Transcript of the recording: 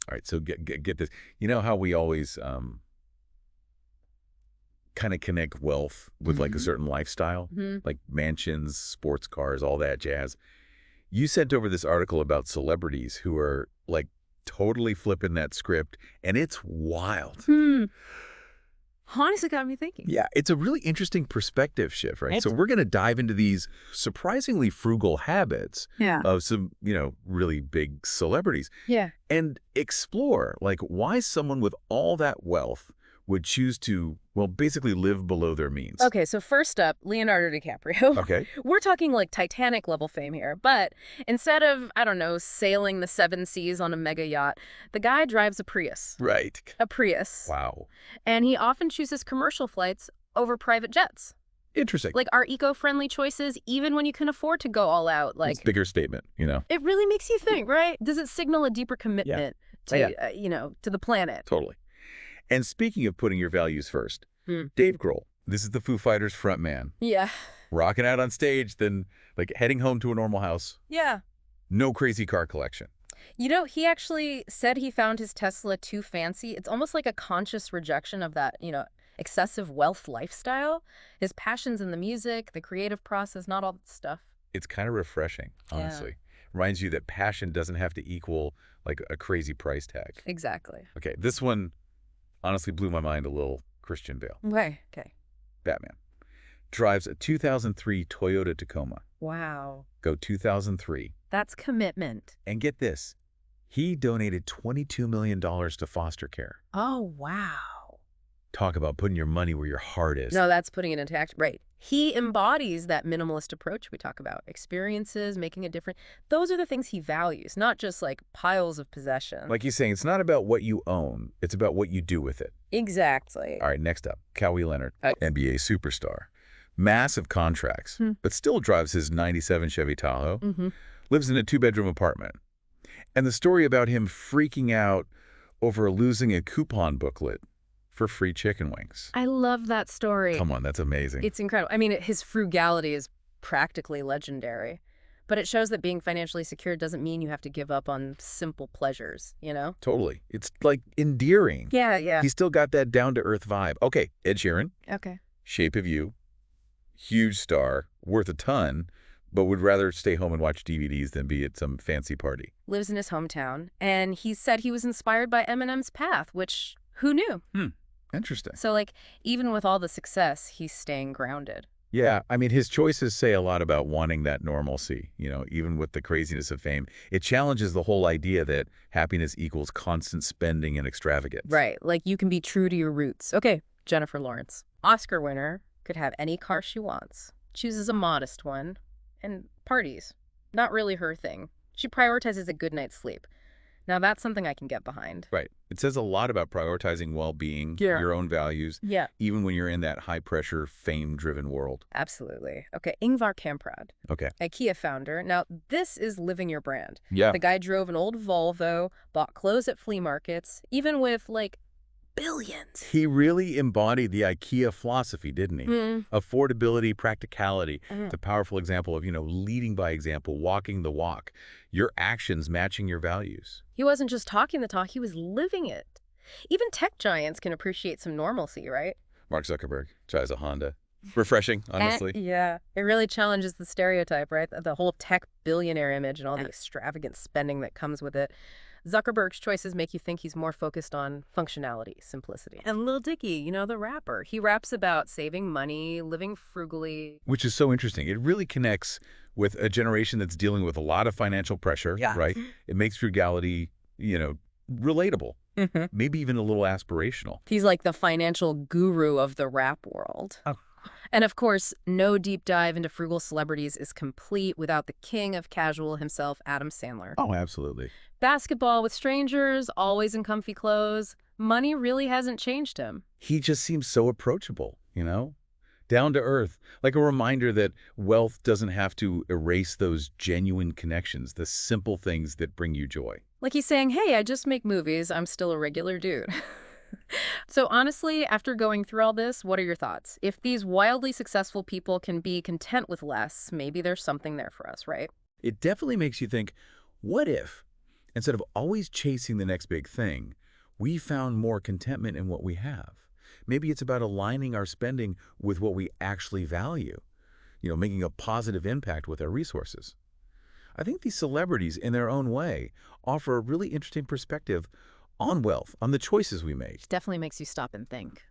All right, so get this. You know how we always kind of connect wealth with like a certain lifestyle, like mansions, sports cars, all that jazz. You sent over this article about celebrities who are like totally flipping that script, and it's wild. Honestly got me thinking. Yeah, it's a really interesting perspective shift, right? So we're going to dive into these surprisingly frugal habits of some, really big celebrities. Yeah. And explore, like, why someone with all that wealth would choose to, well, basically live below their means. Okay, so first up, Leonardo DiCaprio. Okay. We're talking like Titanic level fame here, but instead of, I don't know, sailing the seven seas on a mega yacht, the guy drives a Prius. Right. A Prius. Wow. And he often chooses commercial flights over private jets. Interesting. Like, our eco-friendly choices, even when you can afford to go all out. Like, it's a bigger statement, It really makes you think, right? Does it signal a deeper commitment to, to the planet? Totally. And speaking of putting your values first, Dave Grohl, this is the Foo Fighters frontman. Yeah. Rocking out on stage, then like heading home to a normal house. Yeah. No crazy car collection. He actually said he found his Tesla too fancy. It's almost like a conscious rejection of that, excessive wealth lifestyle. His passion's in the music, the creative process, not all that stuff. It's kind of refreshing, honestly. Reminds you that passion doesn't have to equal like a crazy price tag. Exactly. Okay, this one honestly blew my mind a little. Christian Bale. Okay. Batman. Drives a 2003 Toyota Tacoma. Wow. Go 2003. That's commitment. And get this. He donated $22 million to foster care. Oh, wow. Talk about putting your money where your heart is. No, that's putting it into action. Right. He embodies that minimalist approach we talk about. Experiences, making a difference. Those are the things he values, not just like piles of possessions. Like he's saying, it's not about what you own. It's about what you do with it. Exactly. All right, next up, Kawhi Leonard, NBA superstar. Massive contracts, but still drives his 97 Chevy Tahoe. Lives in a 2-bedroom apartment. And the story about him freaking out over losing a coupon booklet for free chicken wings. I love that story. Come on, that's amazing. It's incredible. I mean, his frugality is practically legendary. But it shows that being financially secure doesn't mean you have to give up on simple pleasures, Totally. It's like endearing. Yeah. He's still got that down-to-earth vibe. Okay, Ed Sheeran. Okay. Shape of You. Huge star, worth a ton, but would rather stay home and watch DVDs than be at some fancy party. Lives in his hometown. And he said he was inspired by Eminem's path, which, who knew? Interesting. So, like, even with all the success, he's staying grounded. Yeah, I mean, his choices say a lot about wanting that normalcy, even with the craziness of fame. It challenges the whole idea that happiness equals constant spending and extravagance. Right, like you can be true to your roots. Okay, Jennifer Lawrence. Oscar winner, could have any car she wants. Chooses a modest one. And parties. Not really her thing. She prioritizes a good night's sleep. Now, that's something I can get behind. Right. It says a lot about prioritizing well-being, your own values, even when you're in that high-pressure, fame-driven world. Absolutely. Okay, Ingvar Kamprad. Okay. IKEA founder. Now, this is living your brand. Yeah. The guy drove an old Volvo, bought clothes at flea markets, even with, like, billions. He really embodied the IKEA philosophy, didn't he? Affordability, practicality. It's a powerful example of, leading by example, walking the walk, your actions matching your values. He wasn't just talking the talk, he was living it. Even tech giants can appreciate some normalcy, right? Mark Zuckerberg drives a Honda. Refreshing, honestly. Yeah, it really challenges the stereotype, right? The whole tech billionaire image and all the extravagant spending that comes with it. Zuckerberg's choices make you think he's more focused on functionality, simplicity. And Lil Dicky, the rapper, he raps about saving money, living frugally. Which is so interesting. It really connects with a generation that's dealing with a lot of financial pressure, right? It makes frugality, relatable, maybe even a little aspirational. He's like the financial guru of the rap world. And of course, no deep dive into frugal celebrities is complete without the king of casual himself, Adam Sandler. Oh, absolutely. Basketball with strangers, always in comfy clothes. Money really hasn't changed him. He just seems so approachable, down to earth, like a reminder that wealth doesn't have to erase those genuine connections, the simple things that bring you joy. Like he's saying, hey, I just make movies. I'm still a regular dude. So honestly, after going through all this, what are your thoughts? If these wildly successful people can be content with less, maybe there's something there for us, right? It definitely makes you think, what if, Instead of always chasing the next big thing, we found more contentment in what we have. Maybe it's about aligning our spending with what we actually value, making a positive impact with our resources. I think these celebrities, in their own way, offer a really interesting perspective on wealth, on the choices we make. Definitely makes you stop and think.